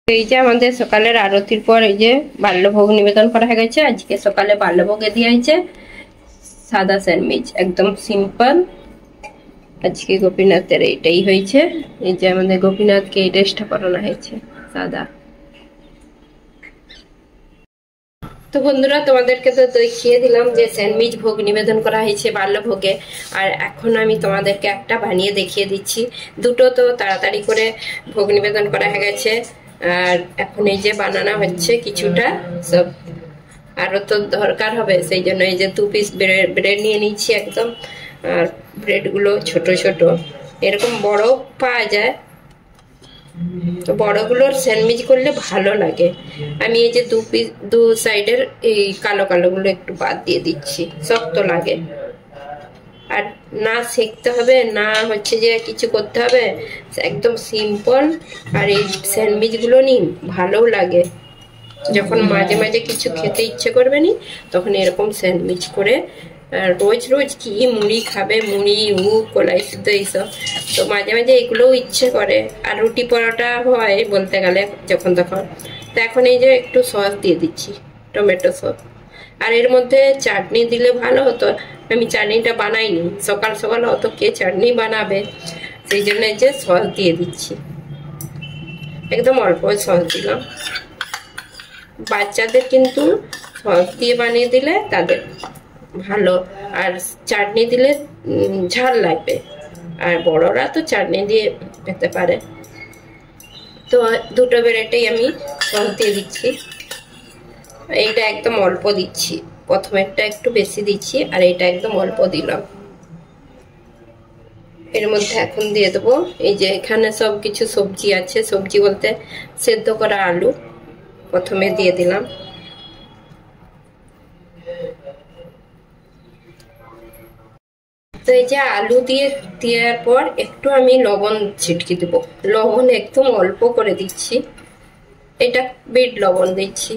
এই যে আমাদের সকালের আরতির পর এই যে বাল্যভোগ নিবেদন করা হয়ে গেছে। আজকে সকালে বাল্যভোগে দিয়ে হয়েছে সাদা স্যান্ডউইচ, একদম সিম্পল। আজকে গোপীনাথের এইটাই হয়েছে। এই যে আমাদের গোপীনাথকে এই ড্রেসটা পরানো হয়েছে সাদা। তো বন্ধুরা, তোমাদেরকে তো দেখিয়ে দিলাম যে স্যান্ডউইচ ভোগ নিবেদন করা হয়েছে বাল্যভোগে। আর এখন আমি তোমাদেরকে একটা বানিয়ে দেখিয়ে দিচ্ছি। দুটো তো তাড়াতাড়ি করে ভোগ নিবেদন করা হয়ে গেছে, আর এখন এই যে বানানো হচ্ছে কিছুটা সব, আরো তো দরকার হবে, সেই জন্য এই যে 2 পিস ব্রেড নিয়ে নিচ্ছি একদম। আর ব্রেড গুলো ছোট ছোট, এরকম বড় পাওয়া যায়, তো বড়গুলোর স্যান্ডউইচ করলে ভালো লাগে। আমি এই যে 2 পিস 2 সাইডের এই কালো কালো গুলো একটু বাদ দিয়ে দিচ্ছি, শক্ত লাগে। আর না সেকতে হবে না হচ্ছে যে কিছু করতে হবে, একদম সিম্পল। আর এই স্যান্ডউইচ গুলো নি ভালো লাগে, যখন মাঝে মাঝে কিছু খেতে ইচ্ছে করবে নি তখন এরকম স্যান্ডউইচ করে। রোজ রোজ কি মুড়ি খাবে, মুড়ি কলাই সিদ্ধ এইসব, তো মাঝে মাঝে এগুলোও ইচ্ছে করে। আর রুটি পরোটা হয় বলতে গেলে যখন তখন। তো এখন এই যে একটু সস দিয়ে দিচ্ছি, টমেটো সস। আর এর মধ্যে চাটনি দিলে ভালো হতো, আমি চাটনিটা বানাইনি। সকাল সকাল অত কে চাটনি বানাবে, সেই জন্য যে সস দিয়ে দিচ্ছি, একদম অল্প সস দিলাম। বাচ্চাদের কিন্তু সস দিয়ে বানিয়ে দিলে তাদের ভালো, আর চাটনি দিলে ঝাল লাগবে। আর বড়রা তো চাটনি দিয়ে খেতে পারে। তো দুটো ব্রেডেই আমি সস দিয়ে দিচ্ছি। এইটা একদম অল্প দিচ্ছি, প্রথমেরটা একটু বেশি দিচ্ছি আর এটা একদম অল্প দিলাম। এর মধ্যে এখন দিয়ে দেবো এই যে এখানে সব কিছু সবজি আছে, সবজি বলতে সেদ্ধ করা আলু প্রথমে দিয়ে দিলাম। তো এই যে আলু দিয়ে দেওয়ার পর একটু আমি লবণ ছিটকে দেবো, লবণ একদম অল্প করে দিচ্ছি। এটা বিট লবণ দিচ্ছি,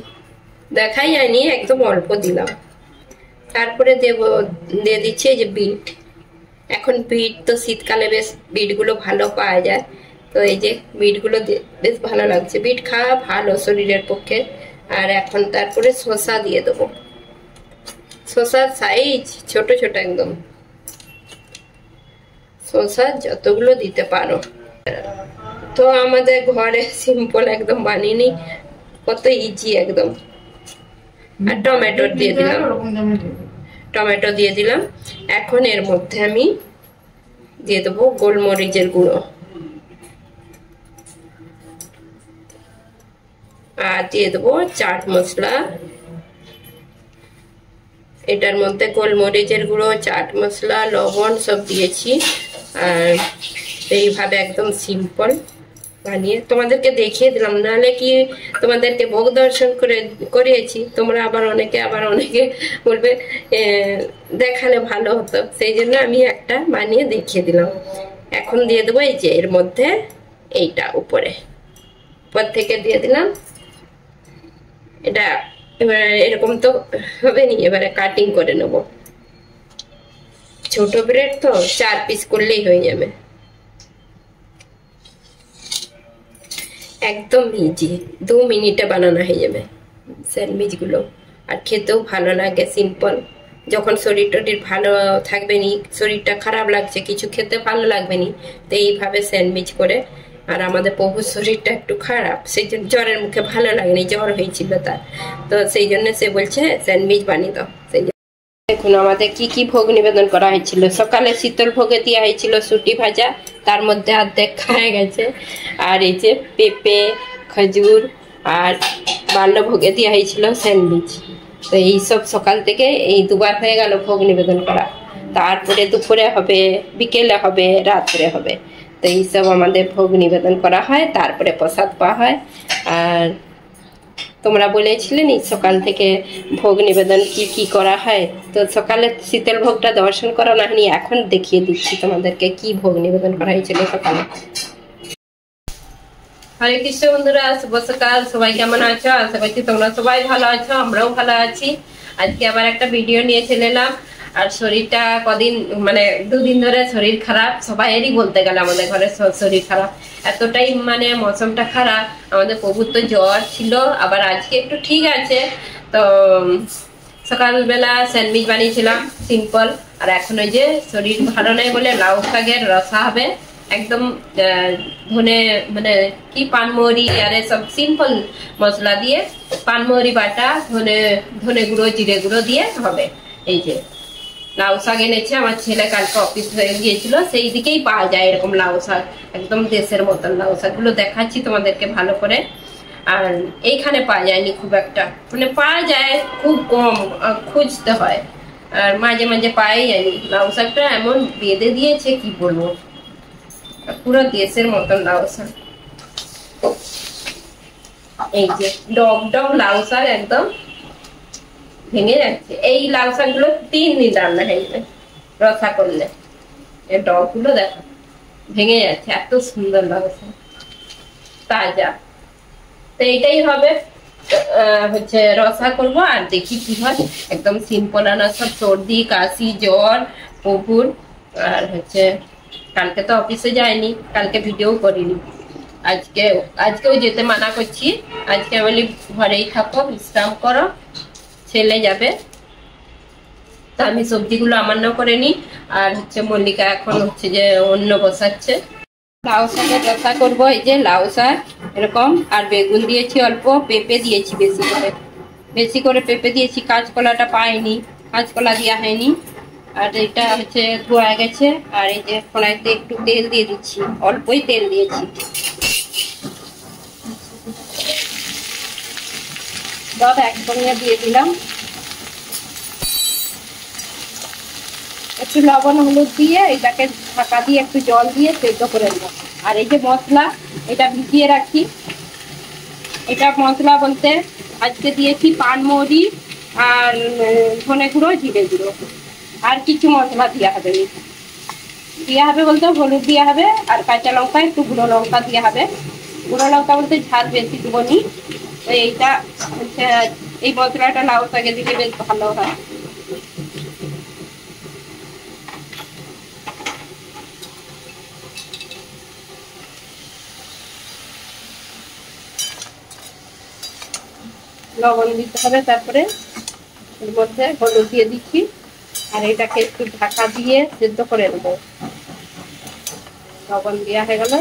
দেখাই যায়নি, একদম অল্প দিলাম। তারপরে দিয়ে দিচ্ছি এই যে বিট। এখন বিট তো শীতকালে বেশ বিটগুলো ভালো পাওয়া যায়, তো এই যে বিটগুলো বেশ ভালো লাগছে। বিট খাওয়া ভালো শরীরের পক্ষে। আর এখন তারপরে শসা দিয়ে দেবো, শসার সাইজ ছোট ছোট একদম, শসা যতগুলো দিতে পারো। তো আমাদের ঘরে সিম্পল একদম বানিয়ে, কত ইজি একদম। আর টমেটো দিয়ে দিলাম, টমেটো দিয়ে দিলাম। এখন এর মধ্যে আমি দিয়ে দেবো গোলমরিচের গুঁড়ো, আর দিয়ে দেবো চাট মশলা। এটার মধ্যে গোলমরিচের গুঁড়ো, চাট মশলা, লবণ সব দিয়েছি। আর এইভাবে একদম সিম্পল বানিয়ে তোমাদেরকে দেখিয়ে দিলাম, নাহলে কি তোমাদেরকে ভোগ দর্শন করিয়েছি, তোমরা আবার অনেকে বলবে দেখালে ভালো হতো, সেই জন্য আমি একটা বানিয়ে দেখিয়ে দিলাম। এখন দিয়ে দেবো এই যে এর মধ্যে এইটা উপর থেকে দিয়ে দিলাম। এটা এবার এরকম তো হবে নি, এবারে কাটিং করে নেব। ছোট ব্রেড তো 4 পিস করলেই হয়ে যাবে, একদম ইজি। 2 মিনিটে বানানো হয়ে যাবে স্যান্ডউইচ গুলো। আর খেতেও ভালো লাগে, সিম্পল। যখন শরীর টরির ভালো থাকবে নি, শরীরটা খারাপ লাগছে, কিছু খেতে ভালো লাগবে নি, তো এইভাবে স্যান্ডউইচ করে। আর আমাদের প্রভুর শরীরটা একটু খারাপ, সেই জন্য জ্বরের মুখে ভালো লাগেনি, জ্বর হয়েছিল তার, তো সেই জন্য সে বলছে স্যান্ডউইচ বানিয়ে দাও। সেই দেখুন আমাদের কি কি ভোগ নিবেদন করা হয়েছিল। সকালে শীতল ভোগে দেওয়া হয়েছিল সুটি ভাজা, তার মধ্যে অর্ধেক খাওয়া গেছে। আর এই যে পেঁপে, খেজুর, আর বাল্যভোগে দেওয়া হয়েছিল স্যান্ডউইচ। তো এইসব সকাল থেকে এই দুবার হয়ে গেল ভোগ নিবেদন করা। তারপরে দুপুরে হবে, বিকেলে হবে, রাত্রে হবে। তো এইসব আমাদের ভোগ নিবেদন করা হয়, তারপরে প্রসাদ পাওয়া হয়। আর তোমরা বলেছিলেন সকাল থেকে ভোগ নিবেদন কি কি করা হয়, তো সকালে শীতল ভোগটা দর্শন করা না হয়নি, এখন দেখিয়ে দিচ্ছি তোমাদেরকে কি ভোগ নিবেদন করা হয়েছিল সকালে। হরে কৃষ্ণ বন্ধুরা, শুভ সকাল। সবাই কেমন আছো? আশা করছি তোমরা সবাই ভালো আছো, আমরাও ভালো আছি। আজকে আবার একটা ভিডিও নিয়ে চলে এলাম। আর শরীরটা কদিন মানে 2 দিন ধরে শরীর খারাপ, সবাইয়েরই বলতে গেলে আমাদের ঘরে শরীর খারাপ, এতটাই মানে মৌসমটা খারাপ। আমাদের প্রভুর তো জ্বর ছিল, আবার আজকে একটু ঠিক আছে। তো সকালবেলা স্যান্ডউইচ বানিয়েছিলাম সিম্পল, আর এখন ওই যে শরীর ভালো নেই বলে লাউ শাকের রসা হবে একদম ধনে মানে কি পানমরি আর সব সিম্পল মশলা দিয়ে, পানমরি বাটা, ধনে গুঁড়ো, জিরে গুঁড়ো দিয়ে হবে। এই যে লাউ শাক এনেছে আমার ছেলে, কালকে অফিস হয়ে গিয়েছিল, সেই দিকেই পাওয়া যায় এরকম লাউ শাক, একদম দেশের মতন লাউ শাক গুলো দেখাচ্ছি তোমাদেরকে ভালো করে। আর এইখানে পাওয়া যায়নি খুব একটা, মানে পাওয়া যায় খুব কম, খুঁজতে হয়, আর মাঝে মাঝে পাওয়াই যায়নি। লাউ শাকটা এমন বেঁধে দিয়েছে কি বলবো, পুরো দেশের মতন লাউ শাক। এই যে ডগ ডগ লাউ শাক একদম ভেঙে যাচ্ছে। এই লাউ শাক গুলো 3 দিন রান্না হয়ে যাবে রসা করলে। এই ডগ গুলো দেখো ভেঙে যাচ্ছে, এত সুন্দর লাউ শাক তাজা। তো এইটাই হবে, হচ্ছে রসা করব, আর দেখি কি হয়। একদম সিম্পল রান্না, সব সর্দি কাশি জ্বর প্রভুর। আর হচ্ছে কালকে তো অফিসে যায়নি, কালকে ভিডিও করিনি, আজকেও যেতে মানা করছি। আজকে বলি ঘরেই থাকো, বিশ্রাম করো, ছেলে যাবে। তো আমি সবজিগুলো আমান্য করে নি, আর হচ্ছে মল্লিকা এখন হচ্ছে যে অন্য বসাচ্ছে। লাউ শাকের রসা করবো, এই যে লাউ শাক এরকম, আর বেগুন দিয়েছি অল্প, পেঁপে দিয়েছি বেশি করে পেঁপে দিয়েছি। কাঁচকলাটা পাইনি, কাঁচকলা দেওয়া হয়নি। আর এটা হচ্ছে ধোয়া গেছে, আর এই যে কড়াইতে একটু তেল দিয়ে দিচ্ছি, অল্পই তেল দিয়েছি। সব একসঙ্গে দিয়ে দিলাম, একটু লবণ হলুদ দিয়ে এটাকে ঢাকা দিয়ে একটু জল দিয়ে সেদ্ধ করে নেব। আর এই যে মশলা, এটা ভিজিয়ে রাখি। এটা মশলা বলতে আজকে দিয়েছি পানমরি আর ধনে গুঁড়ো, জিরে গুঁড়ো, আর কিছু মশলা দেওয়া হবে বলতে হলুদ দেওয়া হবে, আর কাঁচা লঙ্কা, একটু গুঁড়ো লঙ্কা দেওয়া হবে। গুঁড়ো লঙ্কা বলতে ঝাল বেশি দেবনি। তো এইটা হচ্ছে এই মশলাটা লাউ শাকে দিলে বেশ ভালো হয়। লবণ দিতে হবে, তারপরে এর মধ্যে হলুদ দিয়ে দিচ্ছি, আর এটাকে একটু ঢাকা দিয়ে সেদ্ধ করে নেবো। লবণ দেওয়া হয়ে গেল,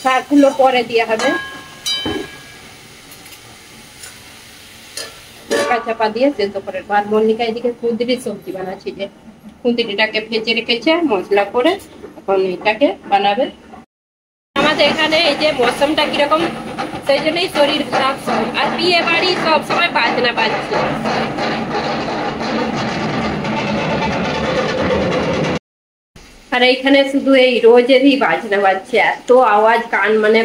শাকগুলো পরে দেওয়া হবে। চাপা দিয়ে সেদ্ধ করে নেবো। আর মল্লিকা এদিকে কুঁদরি সবজি বানাচ্ছি, যে কুঁদরিটাকে ভেজে রেখেছে মশলা করে, এখন এটাকে বানাবে। আমাদের এখানে এই যে মৌসমটা কিরকম, সেই জন্যই শরীর খারাপ সব, আর বিয়ে বাড়ি সব সময় বাজনা বাজছে। আর এইখানে শুধু এই রোজেরই বাজনা বাজছে, এত আওয়াজ, কান মানে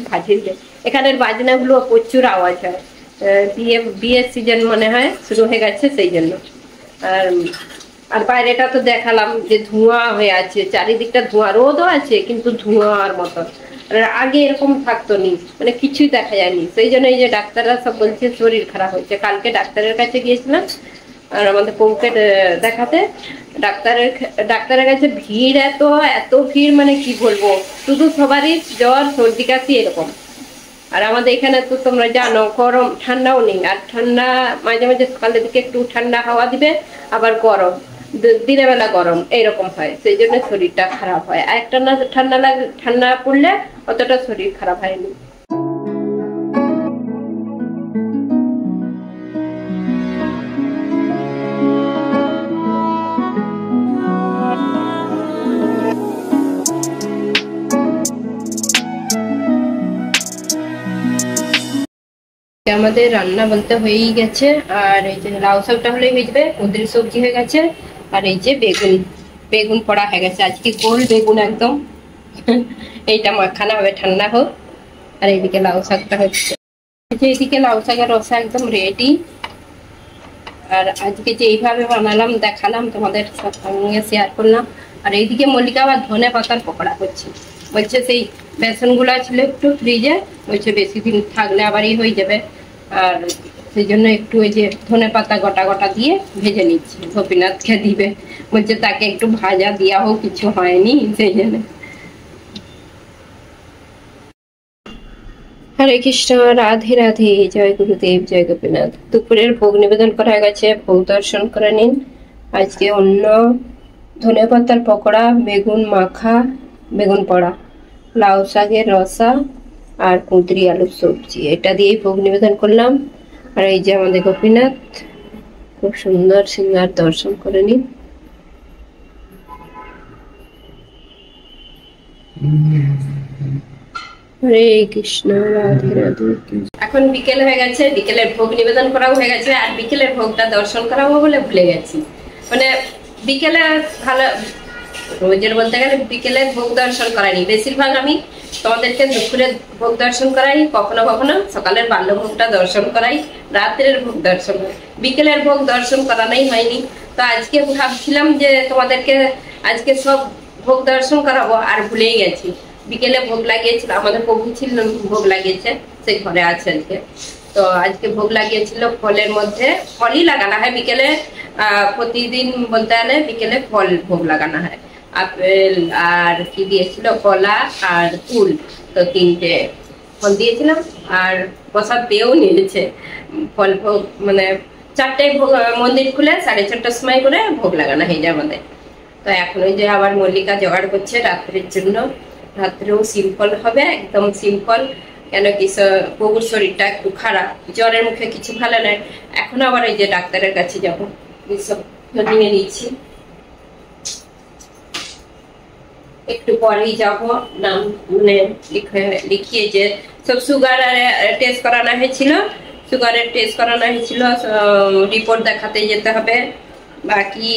ফাটিয়ে। এখানের বাজনা গুলো প্রচুর আওয়াজ হয়, বিয়ের সিজন মনে হয় শুরু হয়ে গেছে সেই জন্য। আর বাইরেটা তো দেখালাম যে ধোঁয়া হয়ে আছে, চারিদিকটা ধোঁয়া, রোদও আছে কিন্তু ধোঁয়ার মতো। আগে এরকম থাকতো নি, মানে কিছুই দেখা যায়নি। সেই জন্য এই যে ডাক্তাররা সব বলছে শরীর খারাপ হয়েছে। কালকে ডাক্তারের কাছে গিয়েছিলাম, আর আমাদের পৌকে দেখাতে, ডাক্তারের কাছে ভিড়, এত ভিড়, মানে কি বলবো, শুধু সবারই জ্বর সর্দি কাশি এরকম। আর আমাদের এখানে তো তোমরা জানো গরম ঠান্ডাও নেই, আর ঠান্ডা মাঝে মাঝে সকালের দিকে একটু ঠান্ডা হাওয়া দিবে, আবার গরম, দিনের বেলা গরম, এইরকম হয়। সেই জন্য শরীরটা খারাপ হয়। আর একটা না ঠান্ডা পড়লে অতটা শরীর খারাপ হয়নি। আমাদের রান্না বলতে হয়েই গেছে, আর এই যে লাউ শাকটা হলেই হয়ে যাবে, কুঁদরি সবজি হয়ে গেছে, আর এই যে বেগুন পড়া হয়ে গেছে। আজকে গোল বেগুন একদম, এইটা মাখানা হবে, ঠান্ডা হোক। আর এইদিকে লাউ শাকটা হচ্ছে, এইদিকে লাউ শাকের রসা একদম রেডি। আর আজকে যে এইভাবে বানালাম দেখালাম, তোমাদের সঙ্গে শেয়ার করলাম। আর এইদিকে মল্লিকা আবার ধনে পাতার পকোড়া করছে, বলছে সেই বেসন গুলা ছিল একটু ফ্রিজে, বলছে বেশি দিন থাকলে আবারই হয়ে যাবে। আর সেই জন্য একটু ওই যে ধনে পাতা গোটা গোটা দিয়ে ভেজে নিচ্ছি। গোপীনাথকে দিবে, বলছে তাকে একটু ভাজা দিয়া হোক, কিছু হয়নি সেই জন্য। হরে কৃষ্ণ, রাধে রাধে, জয় গুরুদেব, জয় গোপীনাথ। দুপুরের ভোগ নিবেদন করা গেছে, ভোগ দর্শন করে নিন। আজকে অন্য ধনে পাতার পকোড়া, বেগুন মাখা, বেগুন পোড়া, লাউ শাকের রসা আর কুঁদরি আলুর সবজি, এটা দিয়েই ভোগ নিবেদন করলাম। আর এই যে আমাদের গোপীনাথ, খুব সুন্দর সিংহার দর্শন করে নিন। হরে কৃষ্ণ, রাধে রাধে। এখন বিকেল হয়ে গেছে, বিকেলের ভোগ নিবেদন করাও হয়ে গেছে, আর বিকেলের ভোগটা দর্শন করাবো বলে ভুলে গেছি। মানে বিকেলে ভালো, রোজের বলতে গেলে বিকেলের ভোগ দর্শন করাইনি, বেশিরভাগ আমি তোমাদেরকে দুপুরের ভোগ দর্শন করাই, কখনো কখনো সকালের বাল্য ভোগটা দর্শন করাই, রাত্রের ভোগ দর্শন করাই, বিকেলের ভোগ দর্শন করানোই হয়নি। তো আজকে ভাবছিলাম যে তোমাদেরকে আজকে সব ভোগ দর্শন করাবো, আর ভুলেই গেছি। বিকেলে ভোগ লাগিয়েছিল, আমাদের প্রভু ছিল ভোগ লাগিয়েছে, সেই ঘরে আছে আজকে। তো আজকে ভোগ লাগিয়েছিল ফলের মধ্যে, ফলই লাগানো হয় বিকেলে, প্রতিদিন বলতে গেলে বিকেলে ফল ভোগ লাগানো হয়। আপেল আর কি দিয়েছিল, কলা আর কুল, তো 3টে ফল দিয়েছিলাম। আর প্রসাদ পেয়েও নিয়েছে ফল ভোগ, মানে 4টে মন্দির খুলে 4:30টার সময় করে ভোগ লাগানো হয়ে যায় আমাদের। তো এখন ওই যে আবার মল্লিকা জোগাড় করছে রাত্রের জন্য, রাত্রেও সিম্পল হবে, একদম সিম্পল। কেন কি প্রভুর শরীরটা একটু খারাপ, জ্বরের মুখে কিছু ভালো নয়। এখন আবার এই যে ডাক্তারের কাছে যাবো, এইসব নিয়ে নিচ্ছি, একটু পরেই যাব। নাম মানে লিখিয়ে যে সব সুগার টেস্ট করানো হয়েছিল, সুগারের টেস্ট করানো হয়েছিল, রিপোর্ট দেখাতে যেতে হবে। বাকি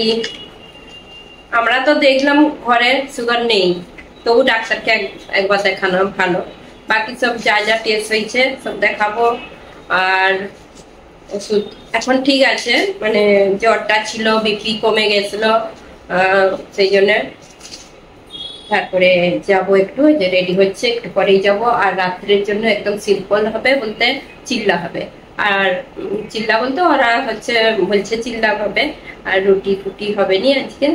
আমরা তো দেখলাম ঘরে সুগার নেই, তবু ডাক্তারকে একবার দেখানো ভালো। বাকি সব যা যা টেস্ট হয়েছে সব দেখাবো। আর ওষুধ এখন ঠিক আছে, মানে জ্বরটা ছিল, বিপি কমে গেছিল, সেই জন্য তারপরে যাব, একটু যে রেডি হচ্ছে, একটু পরেই যাব। আর রাত্রের জন্য একদম সিম্পল হবে, বলতে চিল্লা হবে। আর চিল্লা বলতে ওরা বলছে চিল্লা হবে, আর রুটি ফুটি হবে নি আজকে,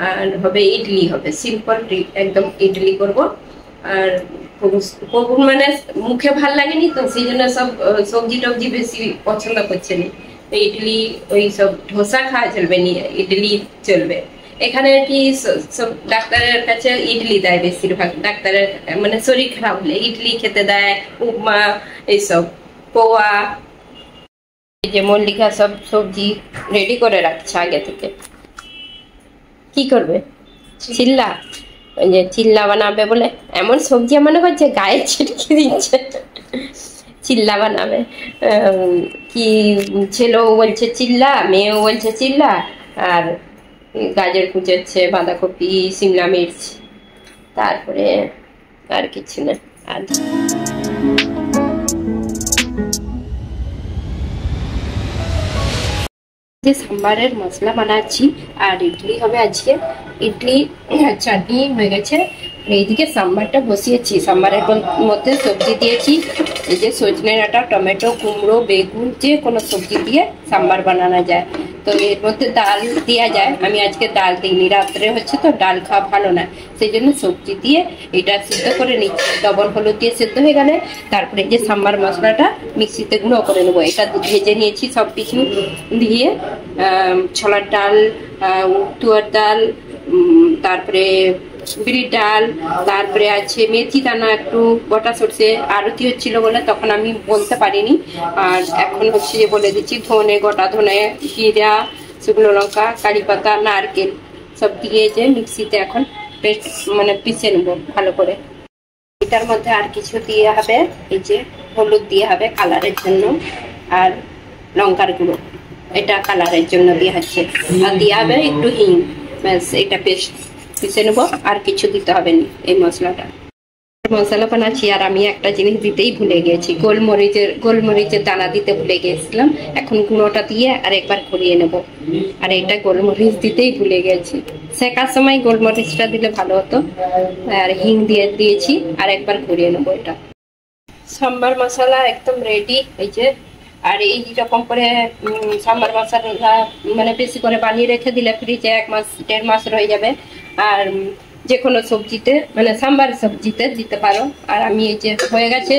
আর হবে ইডলি হবে, সিম্পল একদম ইডলি করব। আর প্রভুর মানে মুখে ভাল লাগেনি তো, সেই জন্য সব সবজি টবজি বেশি পছন্দ করছে না। ইডলি, ওই সব ধোসা খাওয়া চলবে নি, ইডলি চলবে। এখানে কি ডাক্তারের কাছে ইডলি দেয় বেশিরভাগ, ডাক্তারের মানে শরীর খারাপ হলে ইডলি খেতে দেয়, উপমা, এইসব পোয়া। এই যে মল্লিকা সব সবজি রেডি করে রাখছে আগে থেকে। কি করবে? চিল্লা, ওই যে চিল্লা বানাবে বলে এমন সবজি মনে করছে গায়ে ছিটকে দিচ্ছে, চিল্লা বানাবে। কি ছেলেও বলছে চিল্লা, মেয়েও বলছে চিল্লা। আর গাজর কুচাচ্ছে, বাঁধাকপি, সিমলা মির্চ, তারপরে আর কিছু না। আর যে সাম্বারের মশলা বানাচ্ছি, আর ইডলি হবে আজকে। ইডলি চাটনি হয়ে গেছে, এইদিকে সাম্বারটা বসিয়েছি। সাম্বারের মধ্যে সবজি দিয়েছি, এই যে সজনে ডাঁটা, টমেটো, কুমড়ো, বেগুন, যে কোনো সবজি দিয়ে সাম্বার বানানো যায়। তো এর মধ্যে ডাল দেওয়া যায়, আমি আজকে ডাল দিইনি, রাত্রে হচ্ছে তো ডাল খাওয়া ভালো না, সেই জন্য সবজি দিয়ে এটা সিদ্ধ করে নিচ্ছি। লবণ হলুদ দিয়ে সিদ্ধ হয়ে গেলে তারপরে যে সাম্বার মশলাটা মিক্সিতে গুঁড়ো করে নেবো। এটা ভেজে নিয়েছি সব কিছু দিয়ে, ছোলার ডাল, তুয়ার ডাল, তারপরে বিড়ির ডাল, তারপরে আছে মেথি দানা, একটু গোটা সরষে। আরতি হচ্ছিল বলে তখন আমি বলতে পারিনি, আর এখন হচ্ছে যে বলে দিচ্ছি, ধনে, গোটা ধনে, জিরা, শুকনো লঙ্কা, কারি পাতা, নারকেল সব দিয়ে যে মিক্সিতে এখন পেস্ট মানে পিষে নেবো ভালো করে। এটার মধ্যে আর কিছু দিয়ে হবে, এই যে হলুদ দিয়ে হবে কালারের জন্য, আর লঙ্কার গুঁড়ো, এটা কালারের জন্য দিয়ে হচ্ছে, আর দিয়ে হবে একটু হিং। ব্যাস, এটা পেস্ট পিষে নেবো, আর কিছু দিতে হবে না এই মশলাটা। মশলা বানাচ্ছি, আর আমি একটা জিনিস দিতেই ভুলে গিয়েছি, গোলমরিচের দানা দিতে ভুলে গিয়েছিলাম। এখন গুঁড়োটা দিয়ে আর একবার ঘুরিয়ে নেব। আর এটা গোলমরিচ দিতেই ভুলে গেছি, শেখার সময় গোলমরিচটা দিলে ভালো হতো। আর হিং দিয়েছি, আর একবার ঘুরিয়ে নেবো। এটা সাম্বার মশলা একদম রেডি। এই যে আর এই রকম করে সাম্বার মশলা মানে বেশি করে বানিয়ে রেখে দিলে ফ্রিজে 1 মাস 1.5 মাস রয়ে যাবে। আর যে কোনো সবজিতে মানে সাম্বার সবজিতে দিতে পারো। আর আমি এই যে হয়ে গেছে,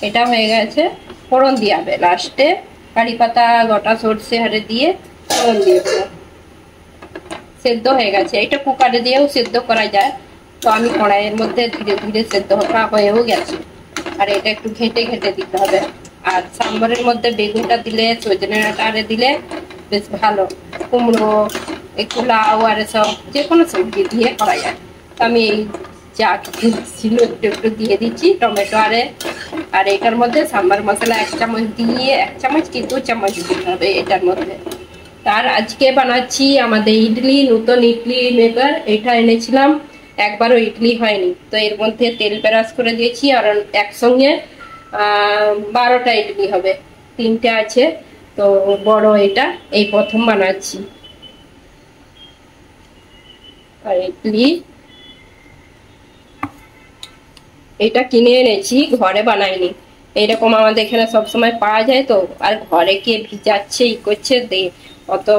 এটা হয়ে গেছে, ফোড়ন দিয়ে হবে লাস্টে কারি পাতা গোটা সরষে হারে দিয়ে ফোড়ন দিয়ে দেবো। সেদ্ধ হয়ে গেছে, এটা কুকারে দিয়েও সেদ্ধ করা যায়, তো আমি কড়াইয়ের মধ্যে ধীরে ধীরে সেদ্ধ হয়েও গেছে। আর এটা একটু ঘেঁটে ঘেঁটে দিতে হবে। আর সাম্বারের মধ্যে বেগুনটা দিলে, সজনে ডাঁটা দিলে বেশ ভালো। কুমড়ো, একটু লাউ আর সব যে কোনো সবজি দিয়ে করা যায়। তো আমি এই যা ছিল একটু একটু দিয়ে দিচ্ছি টমেটো আর এটার মধ্যে সাম্বার মশলা 1 চামচ দিয়ে, 1 চামচ কি 2 চামচ দিতে হবে এটার মধ্যে। তার আজকে বানাচ্ছি আমাদের ইডলি, নতুন ইডলি মেকার। এটা এনেছিলাম, একবারও ইডলি হয়নি, তো এর মধ্যে তেল ব্রাশ করে দিয়েছি। আর একসঙ্গে 12টা ইডলি হবে, 3টে আছে তো বড়, এটা এই প্রথম বানাচ্ছি। আর ইডলি এটা কিনে এনেছি, ঘরে বানাইনি। এইরকম আমাদের এখানে সবসময় পাওয়া যায় তো, আর ঘরে কে ভিজাচ্ছে ই করছে অত,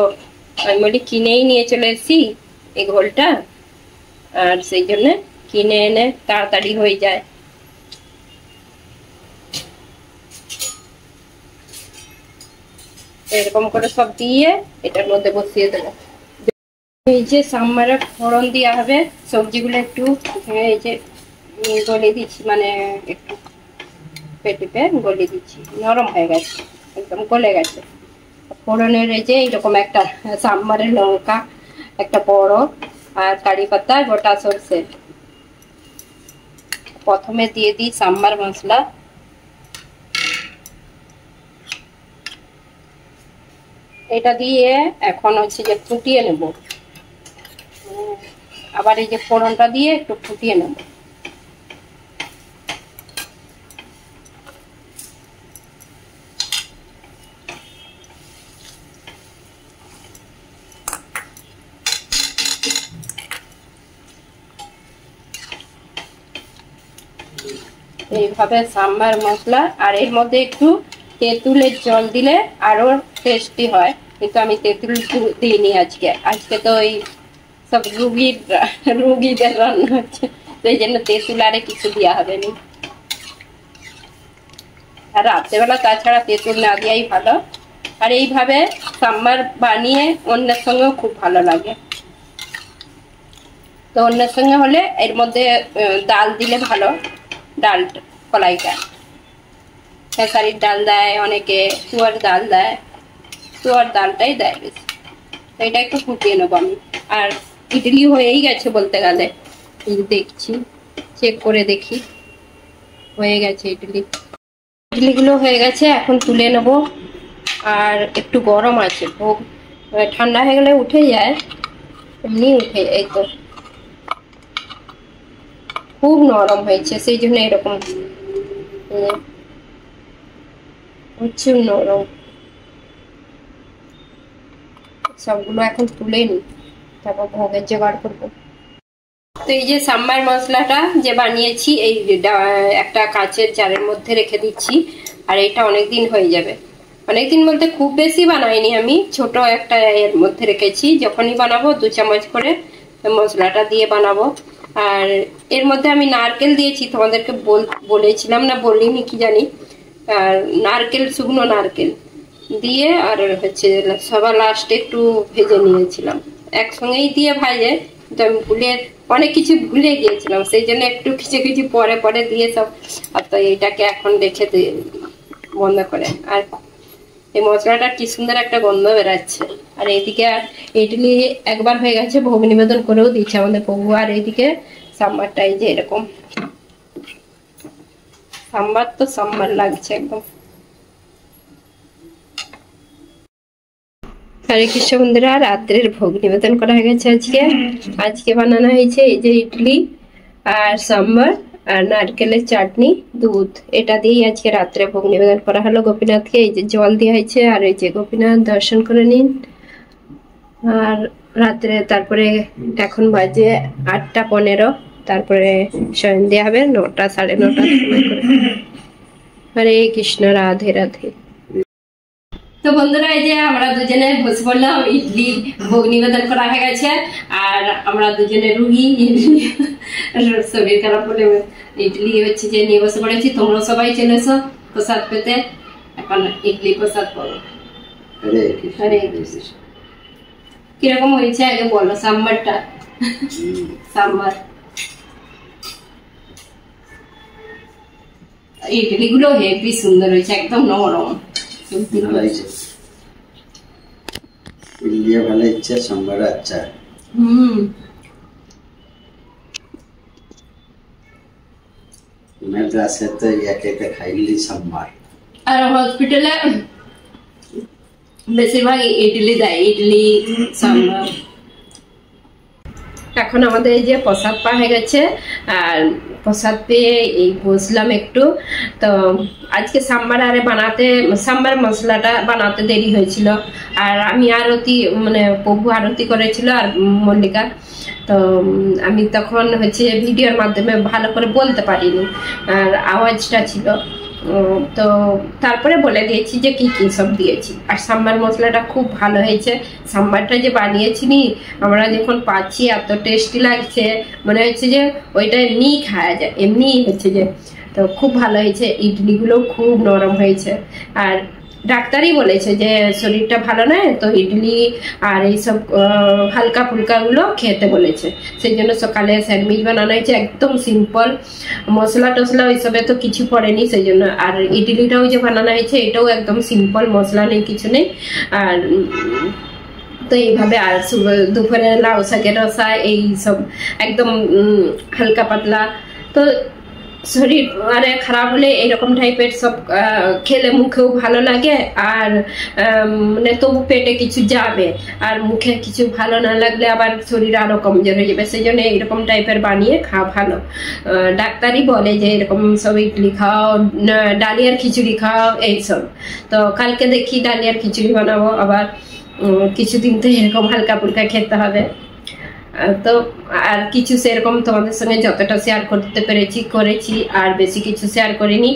আমি বলি কিনেই নিয়ে চলে এসেছি এই ঘোলটা, আর সেই জন্য কিনে এনে তাড়াতাড়ি হয়ে যায়। এরকম করে সব দিয়ে এটার মধ্যে বসিয়ে দেবো। এই যে সাম্বারে ফোড়ন দেওয়া হবে, সবজিগুলো একটু এই যে গলে দিচ্ছি, মানে একটু পেটে গলে দিচ্ছি, নরম হয়ে গেছে, একদম গলে গেছে। ফোড়নের এই যে এইরকম একটা সাম্বারের লঙ্কা একটা বড়, আর কারি পাতা গোটা সরষে। প্রথমে দিয়ে দিই সাম্বার মশলা, এটা দিয়ে এখন হচ্ছে যে ফুটিয়ে নেব। আবার এই যে ফোড়নটা দিয়ে একটু ফুটিয়ে নেব। এইভাবে সাম্বার মশলা, আর এর মধ্যে একটু তেঁতুলের জল দিলে আরো টেস্টি হয়, কিন্তু আমি তেঁতুল দিইনি আজকে তো ওই সব রুগীদের রান্না হচ্ছে, সেই জন্য তেঁতুল আরে কিছু দেওয়া হবে না। আর রাত্রেবেলা তাছাড়া তেঁতুল না দেওয়াই ভালো। আর এইভাবে সাম্বার বানিয়ে অন্যের সঙ্গেও খুব ভালো লাগে। তো অন্যের সঙ্গে হলে এর মধ্যে ডাল দিলে ভালো, ডাল কলাইটা খেসারির ডাল দেয়, অনেকে তুয়ার ডাল দেয়, তুয়ার ডালটাই দেয় বেশি। তো এটা একটু ফুটিয়ে নেবো আমি। আর ইডলি হয়েই গেছে বলতে গেলে, দেখছি চেক করে দেখি, হয়ে গেছে ইডলিগুলো হয়ে গেছে, এখন তুলে নেব। আর একটু গরম আছে, ভোগ ঠান্ডা হয়ে গেলে উঠে যায়, এমনি উঠে, এই তো খুব নরম হয়েছে, সেই জন্য এরকম হচ্ছে নরম। সবগুলো এখন তুলে নি, তারপর ভোগের জোগাড় করবো। তো এই যে সাম্বার মশলাটা যে বানিয়েছি, এই একটা কাঁচের জারের মধ্যে রেখে দিচ্ছি। আর এটা অনেকদিন হয়ে যাবে, অনেকদিন বলতে খুব বেশি বানাইনি আমি, ছোট একটা এর মধ্যে রেখেছি। যখনই বানাবো 2 চামচ করে মশলাটা দিয়ে বানাবো। আর এর মধ্যে আমি নারকেল দিয়েছি, তোমাদেরকে বলেছিলাম না, বলিনি কি জানি। আর নারকেল, শুকনো নারকেল দিয়ে, আর হচ্ছে সবার লাস্টে একটু ভেজে নিয়েছিলাম, একসঙ্গেই দিয়ে ভাজে, কিন্তু আমি অনেক কিছু ভুলে গিয়েছিলাম, সেই জন্য একটু কিছু কিছু পরে পরে দিয়ে সব। আর তো এইটাকে এখন রেখে বন্ধ করে। আর এই মশলাটা কি সুন্দর একটা গন্ধ বেরাচ্ছে। আর এইদিকে ইডলি একবার হয়ে গেছে, ভোগ নিবেদন করেও দিচ্ছে আমাদের প্রভু। আর এইদিকে সাম্বারটা এই যে এরকম, সাম্বার তো সাম্বার লাগছে একদম। হরে কৃষ্ণ বন্ধুরা, রাত্রের ভোগ নিবেদন করা হয়ে গেছে। আজকে বানানো হয়েছে এই যে ইডলি আর সাম্বার আর নারকেলের চাটনি, দুধ, এটা দিয়েই আজকে রাত্রে ভোগ নিবেদন করা হলো গোপীনাথকে। এই যে জল দেওয়া হয়েছে, আর এই যে গোপীনাথ দর্শন করে নিন। আর রাত্রে তারপরে এখন বাজে 8টা 15, তারপরে শয়ন দেওয়া হবে 9টা 9:30 সময় করে। হরে কৃষ্ণ, রাধে রাধে। তো বন্ধুরা এই যে আমরা দুজনে বসে পড়লাম, ইডলি ভোগ নিবেদন করা হয়ে গেছে আর আমরা দুজনে রুগী, শরীর খারাপ বলে ইডলি হচ্ছে যে নিয়ে বসে পড়েছি। তোমরা সবাই চলে এসো প্রসাদ পেতে, এখন ইডলি প্রসাদ পাবো। কিরকম হয়েছে আগে বলো সাম্বারটা। সাম্বার ইডলি গুলো হেভি সুন্দর হয়েছে, একদম নরম। ইডলিও ভালো হচ্ছে, সাম্বার আচ্ছা। মেড্রাসে তো একে খাইলি সাম্বার, আর হসপিটালে বেশিরভাগ ইডলি দেয়, ইডলি সাম্বার। এখন আমাদের এই যে প্রসাদ পাওয়া হয়ে গেছে আর প্রসাদ পেয়ে এই বসলাম একটু। তো আজকে সাম্বার সাম্বার মশলাটা বানাতে দেরি হয়েছিল আর আমি আরতি মানে প্রভু আরতি করেছিল আর মল্লিকা, তো আমি তখন হচ্ছে ভিডিওর মাধ্যমে ভালো করে বলতে পারিনি আর আওয়াজটা ছিল, তো তারপরে বলে দিয়েছি যে কি কি সব দিয়েছি। আর সাম্বার মশলাটা খুব ভালো হয়েছে। সাম্বারটা যে বানিয়েছি নি আমরা যখন পাচ্ছি এত টেস্টি লাগছে, মনে হচ্ছে যে ওইটা এমনি খাওয়া যায়, এমনি হচ্ছে যে। তো খুব ভালো হয়েছে, ইডলিগুলো খুব নরম হয়েছে। আর ডাক্তারই বলেছে যে শরীরটা ভালো নয়, তো ইডলি আর এইসব হালকা ফুলকা গুলো খেতে বলেছে। সেই জন্য সকালে স্যান্ডউইচ বানানো হয়েছে, একদম সিম্পল, মশলা টসলা ওইসবে তো কিছু পড়েনি সেই জন্য। আর ইডলিটাও যে বানানো হয়েছে এটাও একদম সিম্পল, মশলা নেই কিছু নেই। আর তো এইভাবে আর দুপুরে লাউ শাকের রসা এই সব একদম হালকা পাতলা। তো শরীর মানে খারাপ হলে এরকম টাইপের সব খেলে মুখেও ভালো লাগে আর মানে তবু পেটে কিছু যাবে, আর মুখে কিছু ভালো না লাগলে আবার শরীর আরো কমজোর হয়ে যাবে। সেই জন্য এরকম টাইপের বানিয়ে খাওয়া ভালো। ডাক্তারই বলে যে এরকম সব ইডলি খাও, ডালিয়ার খিচুড়ি খাও এইসব। তো কালকে দেখি ডালিয়ার খিচুড়ি বানাবো, আবার কিছুদিন তো এরকম হালকা ফুলকা খেতে হবে। তো আর কিছু সেরকম তোমাদের সঙ্গে যতটা শেয়ার করতে পেরেছি করেছি, আর বেশি কিছু শেয়ার করিনি।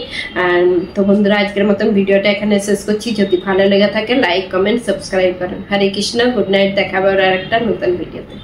তো বন্ধুরা আজকের মতন ভিডিওটা এখানে শেষ করছি। যদি ভালো লেগে থাকে লাইক কমেন্ট সাবস্ক্রাইব করেন। হরে কৃষ্ণ, গুড নাইট, দেখা হবে আর একটা নতুন ভিডিওতে।